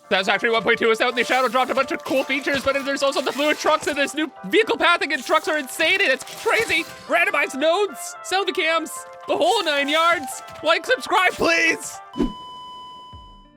Satisfactory 1.2 is out and they shadow dropped a bunch of cool features, but there's also the fluid trucks and this new vehicle pathing, and trucks are insane and it's crazy. Randomized nodes, selfie cams, the whole 9 yards. Like, subscribe, please.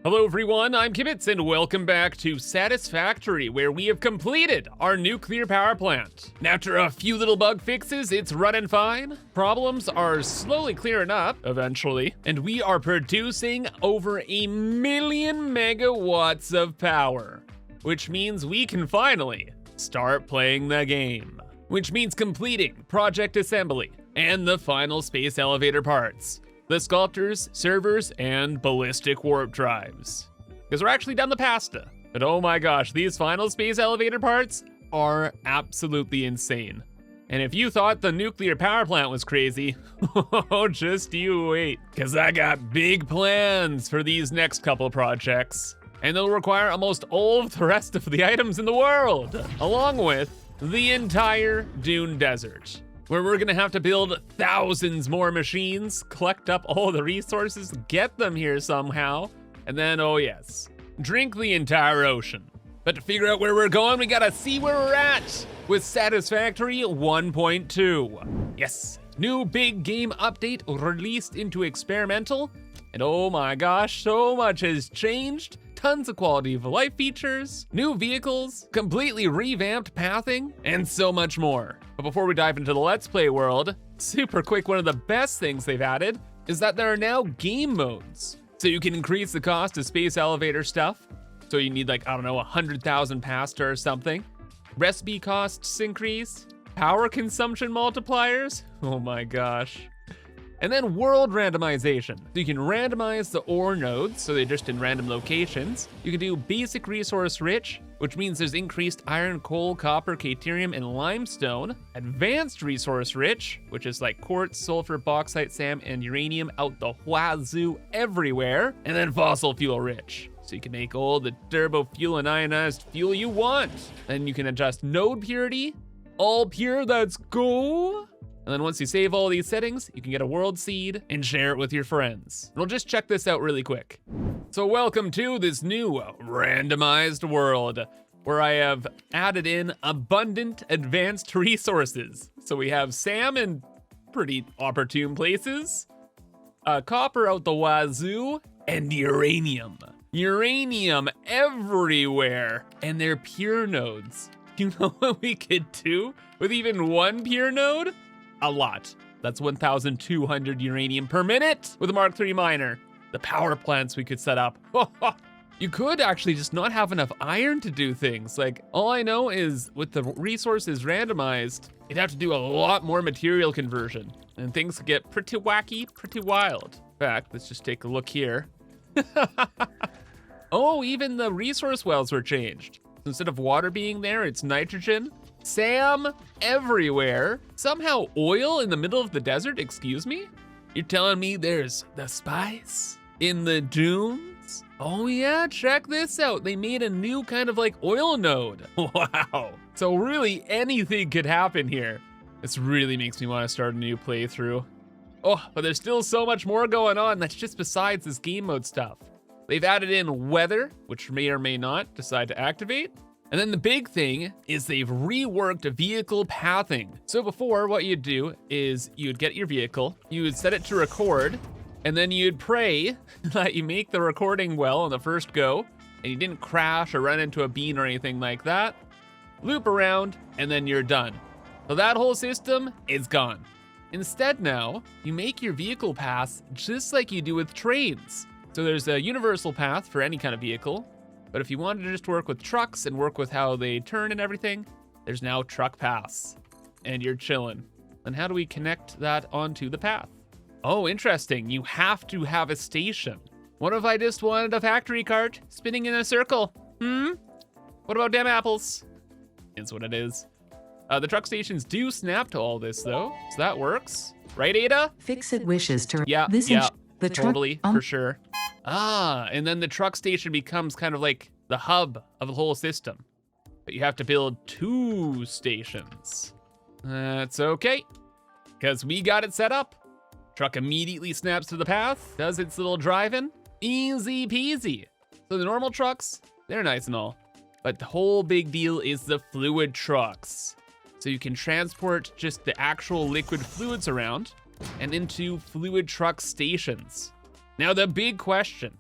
Hello everyone, I'm ImKibitz and welcome back to Satisfactory, where we have completed our nuclear power plant. And after a few little bug fixes, it's running fine. Problems are slowly clearing up, eventually, and we are producing over 1,000,000 megawatts of power, which means we can finally start playing the game, which means completing project assembly and the final space elevator parts. The sculptors, servers, and ballistic warp drives. Because we're actually done the pasta. But oh my gosh, these final space elevator parts are absolutely insane. And if you thought the nuclear power plant was crazy, just you wait. Because I got big plans for these next couple projects. And they'll require almost all of the rest of the items in the world, along with the entire Dune Desert, where we're gonna have to build thousands more machines, collect up all the resources, get them here somehow, and then, oh yes, drink the entire ocean. But to figure out where we're going, we gotta see where we're at with Satisfactory 1.2. Yes, new big game update released into experimental, and oh my gosh, so much has changed. Tons of quality of life features, new vehicles, completely revamped pathing, and so much more. But before we dive into the Let's Play world, super quick, one of the best things they've added is that there are now game modes. So you can increase the cost of space elevator stuff. So you need like, I don't know, 100,000 pasta or something. Recipe costs increase, power consumption multipliers, oh my gosh. And then world randomization. So you can randomize the ore nodes, so they're just in random locations. You can do basic resource rich, which means there's increased iron, coal, copper, caterium, and limestone. Advanced resource rich, which is like quartz, sulfur, bauxite, SAM, and uranium out the wazoo everywhere. And then fossil fuel rich. So you can make all the turbo fuel and ionized fuel you want. Then you can adjust node purity. All pure, let's go. And then once you save all these settings, you can get a world seed and share it with your friends. And we'll just check this out really quick. So welcome to this new randomized world, where I have added in abundant advanced resources. So we have SAM in pretty opportune places, copper out the wazoo, and uranium. Uranium everywhere, and they're pure nodes. You know what we could do with even one pure node? A lot. That's 1,200 uranium per minute with a Mark III miner. The power plants we could set up. You could actually just not have enough iron to do things. Like, all I know is with the resources randomized, you'd have to do a lot more material conversion, and things could get pretty wacky, pretty wild. In fact, let's just take a look here. Oh, even the resource wells were changed. Instead of water being there, it's nitrogen. SAM everywhere. Somehow oil in the middle of the desert, excuse me? You're telling me there's the spice in the dunes? Oh yeah, check this out. They made a new kind of like oil node. Wow. So really anything could happen here. This really makes me want to start a new playthrough. Oh, but there's still so much more going on that's just besides this game mode stuff. They've added in weather, which may or may not decide to activate. And then the big thing is they've reworked vehicle pathing. So before, what you'd do is you'd get your vehicle, you would set it to record, and then you'd pray that you make the recording well on the first go, and you didn't crash or run into a bean or anything like that. Loop around, and then you're done. So that whole system is gone. Instead now, you make your vehicle paths just like you do with trains. So there's a universal path for any kind of vehicle, but if you wanted to just work with trucks and work with how they turn and everything, there's now truck paths, and you're chilling. And how do we connect that onto the path? Oh, interesting, you have to have a station. What if I just wanted a factory cart spinning in a circle? What about damn apples? Is what it is. The truck stations do snap to all this though, so that works. Right, Ada? Fix-It wishes to Yeah, the totally, for sure. Ah, and then the truck station becomes kind of like the hub of the whole system. But you have to build 2 stations. That's okay, because we got it set up. Truck immediately snaps to the path, does its little driving. Easy peasy. So the normal trucks, They're nice and all. But the whole big deal is the fluid trucks. So you can transport just the actual liquid fluids around and into fluid truck stations. Now the big question,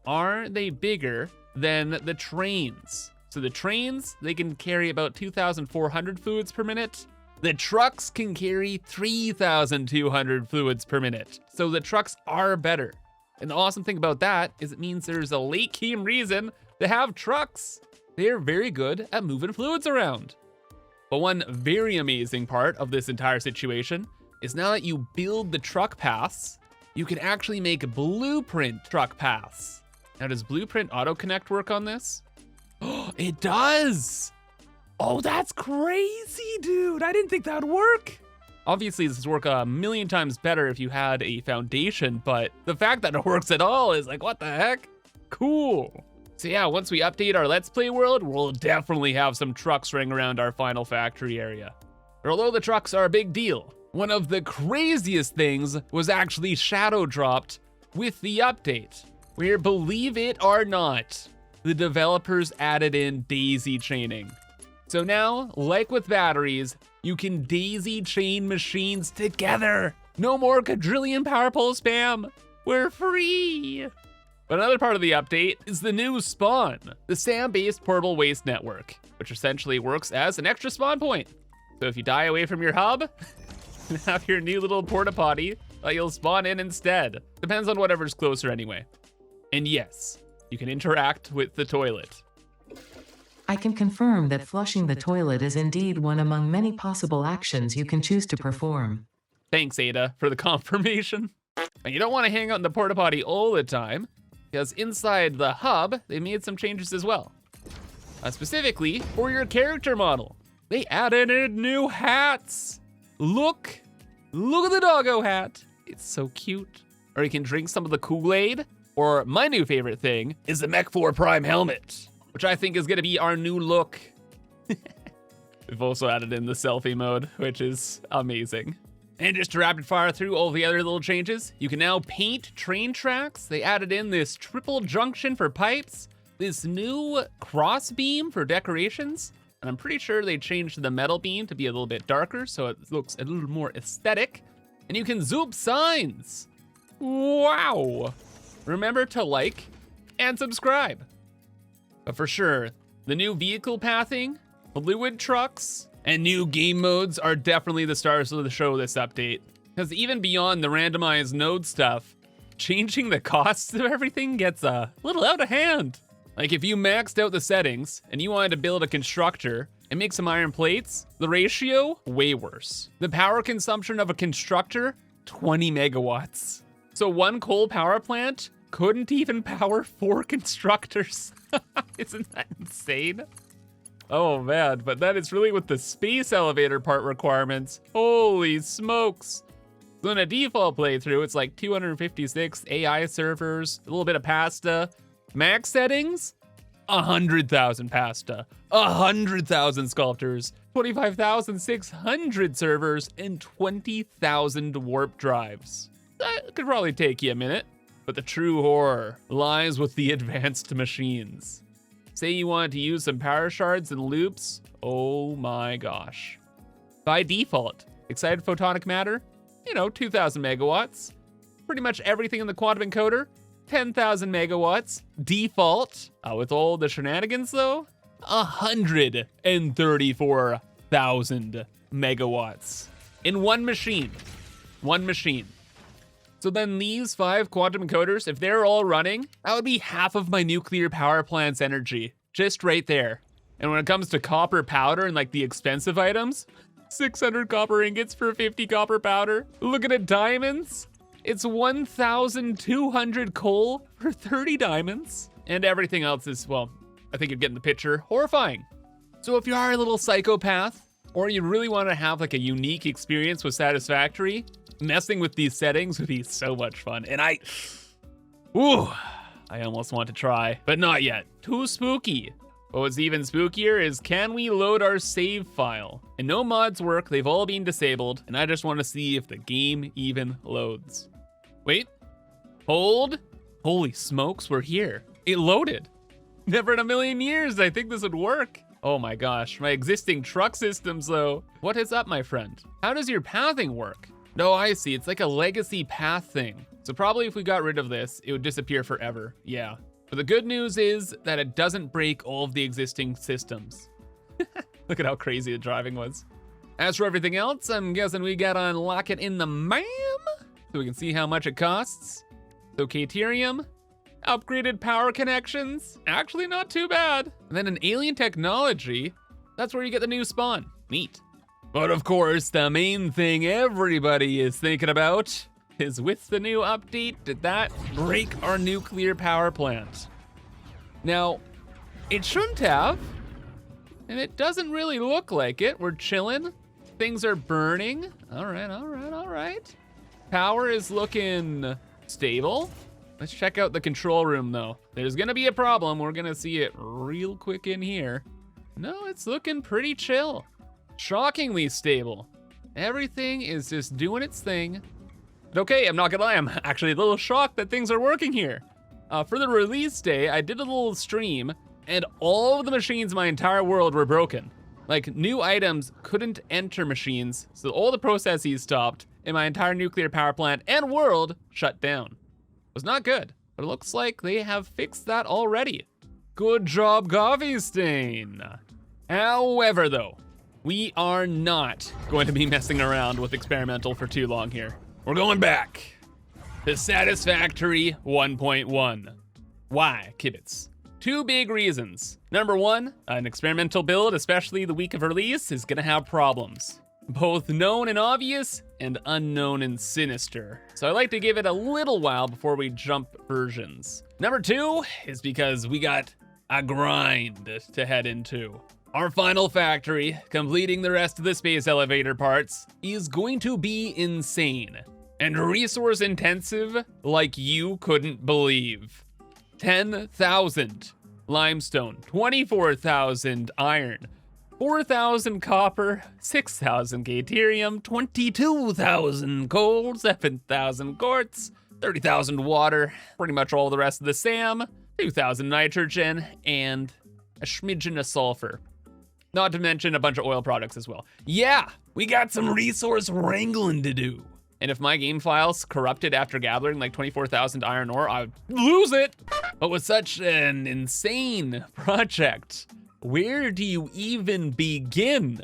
are they bigger than the trains? So the trains, they can carry about 2,400 fluids per minute. The trucks can carry 3,200 fluids per minute. So the trucks are better. And the awesome thing about that is it means there's a late game reason to have trucks. They're very good at moving fluids around. But one very amazing part of this entire situation is now that you build the truck paths, you can actually make blueprint truck paths. Now, does Blueprint Auto Connect work on this? Oh, it does! Oh, that's crazy, dude. I didn't think that would work. Obviously, this would work a million times better if you had a foundation, but the fact that it works at all is like, what the heck? Cool. So yeah, once we update our Let's Play world, we'll definitely have some trucks running around our final factory area. But although the trucks are a big deal, one of the craziest things was actually shadow dropped with the update, where, believe it or not, the developers added in daisy chaining. So now, like with batteries, you can daisy chain machines together. No more quadrillion power pole spam. We're free. But another part of the update is the new spawn, the SAM-based portable waste network, which essentially works as an extra spawn point. So if you die away from your hub, you have your new little porta potty that you'll spawn in instead. Depends on whatever's closer anyway. And yes, you can interact with the toilet. I can confirm that flushing the toilet is indeed one among many possible actions you can choose to perform. Thanks, Ada, for the confirmation. And you don't want to hang out in the porta potty all the time, because inside the hub, they made some changes as well. Specifically for your character model. They added in new hats. Look at the doggo hat. It's so cute. Or you can drink some of the Kool-Aid. Or my new favorite thing is the Mech 4 Prime helmet, which I think is gonna be our new look. We've also added in the selfie mode, which is amazing. And just to rapid fire through all the other little changes, you can now paint train tracks. They added in this triple junction for pipes, this new cross beam for decorations, and I'm pretty sure they changed the metal beam to be a little bit darker so it looks a little more aesthetic. And you can zoom signs. Wow. Remember to like and subscribe. But for sure, the new vehicle pathing, fluid trucks, and new game modes are definitely the stars of the show this update. Because even beyond the randomized node stuff, changing the costs of everything gets a little out of hand. Like if you maxed out the settings and you wanted to build a constructor and make some iron plates, the ratio, way worse. The power consumption of a constructor, 20 megawatts. So one coal power plant couldn't even power 4 constructors. Isn't that insane? Oh man, but that is really with the space elevator part requirements. Holy smokes. So in a default playthrough, it's like 256 AI servers, a little bit of pasta. Max settings, 100,000 pasta, 100,000 sculptors, 25,600 servers, and 20,000 warp drives. That could probably take you a minute, but the true horror lies with the advanced machines. Say you wanted to use some power shards and loops, oh my gosh. By default, excited photonic matter, 2,000 megawatts. Pretty much everything in the quantum encoder, 10,000 megawatts. Default, with all the shenanigans though, 134,000 megawatts. In one machine. So then these 5 quantum encoders, if they're all running, that would be half of my nuclear power plant's energy, just right there. And when it comes to copper powder and like the expensive items, 600 copper ingots for 50 copper powder. Looking at diamonds, it's 1,200 coal for 30 diamonds. And everything else is, well, I think you're getting the picture, horrifying. So if you are a little psychopath, or you really want to have like a unique experience with Satisfactory, messing with these settings would be so much fun. And I almost want to try, but not yet. Too spooky. But what's even spookier is, can we load our save file? And no mods work, they've all been disabled, and I just want to see if the game even loads. Wait, hold. Holy smokes, we're here. It loaded. Never in a million years I think this would work. Oh my gosh, my existing truck systems though. What is up, my friend? How does your pathing work? No, I see, it's like a legacy path thing. So probably if we got rid of this, it would disappear forever, yeah. But the good news is that it doesn't break all of the existing systems. Look at how crazy the driving was. As for everything else, I'm guessing we gotta unlock it in the MAM, so we can see how much it costs. So Caterium, upgraded power connections, actually not too bad. And then an alien technology, that's where you get the new spawn, neat. But of course, the main thing everybody is thinking about is with the new update, did that break our nuclear power plant? Now, it shouldn't have, and it doesn't really look like it. We're chilling, things are burning. All right. Power is looking stable. Let's check out the control room though. There's gonna be a problem. We're gonna see it real quick in here. No, it's looking pretty chill. Shockingly stable. Everything is just doing its thing. But okay, I'm not gonna lie, I'm actually a little shocked that things are working here. For the release day, I did a little stream and all of the machines in my entire world were broken. Like, new items couldn't enter machines, so all the processes stopped and my entire nuclear power plant and world shut down. It was not good, but it looks like they have fixed that already. Good job, Stain. However though, we are not going to be messing around with experimental for too long here. We're going back to Satisfactory 1.1. Why, Kibitz? Two big reasons. Number one, an experimental build, especially the week of release, is gonna have problems. Both known and obvious, and unknown and sinister. So I like to give it a little while before we jump versions. Number two is because we got a grind to head into. Our final factory, completing the rest of the space elevator parts, is going to be insane and resource intensive like you couldn't believe. 10,000 limestone, 24,000 iron, 4,000 copper, 6,000 caterium, 22,000 coal, 7,000 quartz, 30,000 water, pretty much all the rest of the SAM, 2,000 nitrogen, and a smidgen of sulfur. Not to mention a bunch of oil products as well. Yeah, we got some resource wrangling to do. And if my game files corrupted after gathering like 24,000 iron ore, I'd lose it. But with such an insane project, where do you even begin?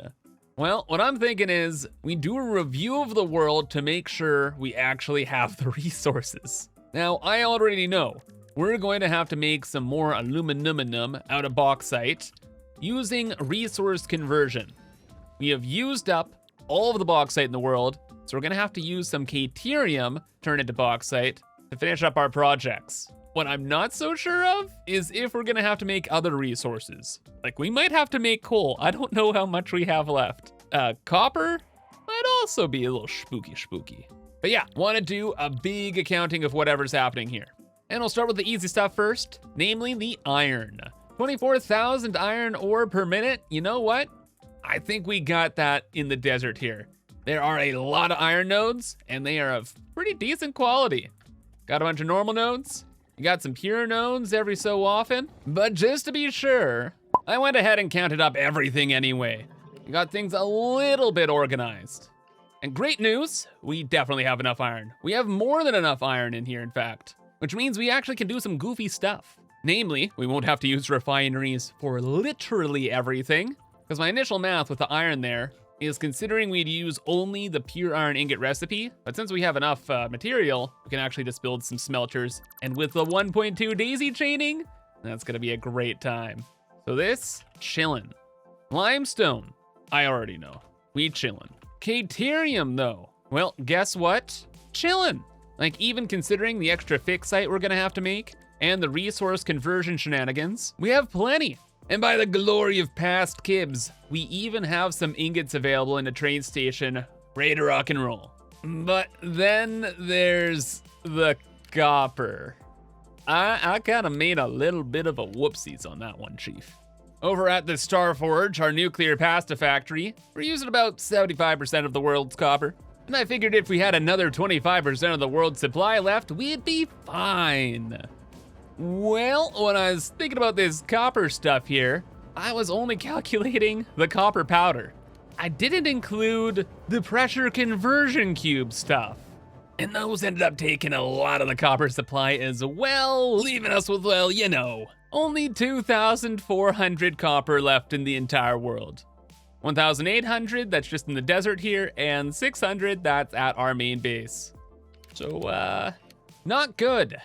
Well, what I'm thinking is we do a review of the world to make sure we actually have the resources. Now, I already know we're going to have to make some more aluminum out of bauxite using resource conversion. We have used up all of the bauxite in the world, so we're gonna have to use some caterium, turn into bauxite, to finish up our projects. What I'm not so sure of is if we're gonna have to make other resources. Like, we might have to make coal. I don't know how much we have left. Copper might also be a little spooky. But yeah, wanna do a big accounting of whatever's happening here. And we'll start with the easy stuff first, namely the iron. 24,000 iron ore per minute. You know what? I think we got that in the desert here. There are a lot of iron nodes, and they are of pretty decent quality. Got a bunch of normal nodes. You got some pure nodes every so often. But just to be sure, I went ahead and counted up everything anyway. We got things a little bit organized. And great news, we definitely have enough iron. We have more than enough iron in here, in fact, which means we actually can do some goofy stuff. Namely, we won't have to use refineries for literally everything, because my initial math with the iron there is considering we'd use only the pure iron ingot recipe, but since we have enough material, we can actually just build some smelters. And with the 1.2 daisy chaining, that's gonna be a great time. So this, chillin'. Limestone, I already know, we chillin'. Caterium though, well, guess what? Chillin'. Like, even considering the extra fixite we're gonna have to make, and the resource conversion shenanigans, we have plenty. And by the glory of past Kibs, we even have some ingots available in the train station, ready to rock and roll. But then there's the copper. I kinda made a little bit of a whoopsies on that one, Chief. Over at the Starforge, our nuclear pasta factory, we're using about 75% of the world's copper. And I figured if we had another 25% of the world's supply left, we'd be fine. Well, when I was thinking about this copper stuff here, I was only calculating the copper powder. I didn't include the pressure conversion cube stuff. And those ended up taking a lot of the copper supply as well, leaving us with, well, you know, only 2,400 copper left in the entire world. 1,800, that's just in the desert here, and 600, that's at our main base. So, not good.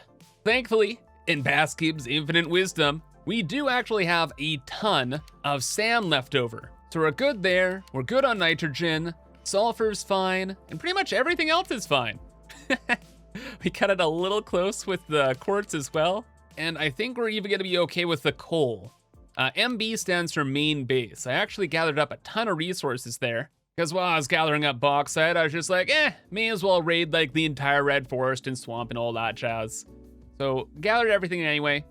Thankfully, in Baskib's infinite wisdom, we do actually have a ton of sand left over. So we're good there, we're good on nitrogen, sulfur's fine, and pretty much everything else is fine. We cut it a little close with the quartz as well, and I think we're even gonna be okay with the coal. MB stands for main base. I actually gathered up a ton of resources there, because while I was gathering up bauxite, I was just like, may as well raid like the entire red forest and swamp and all that jazz. So gathered everything anyway,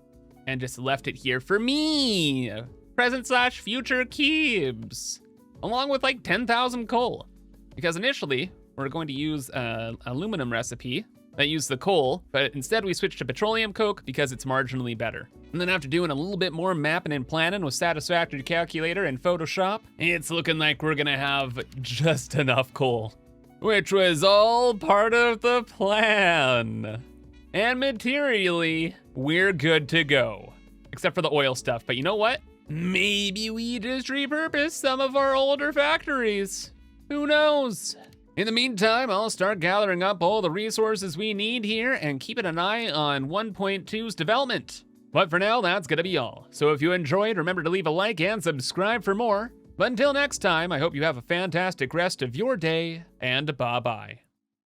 and just left it here for me. Present/future Kibs, along with like 10,000 coal. Because initially, we're going to use an aluminum recipe that used the coal, but instead we switched to petroleum coke because it's marginally better. And then after doing a little bit more mapping and planning with Satisfactory Calculator and Photoshop, it's looking like we're gonna have just enough coal, which was all part of the plan. And materially, we're good to go. Except for the oil stuff, but you know what? Maybe we just repurpose some of our older factories. Who knows? In the meantime, I'll start gathering up all the resources we need here and keeping an eye on 1.2's development. But for now, that's gonna be all. So if you enjoyed, remember to leave a like and subscribe for more. But until next time, I hope you have a fantastic rest of your day, and bye-bye.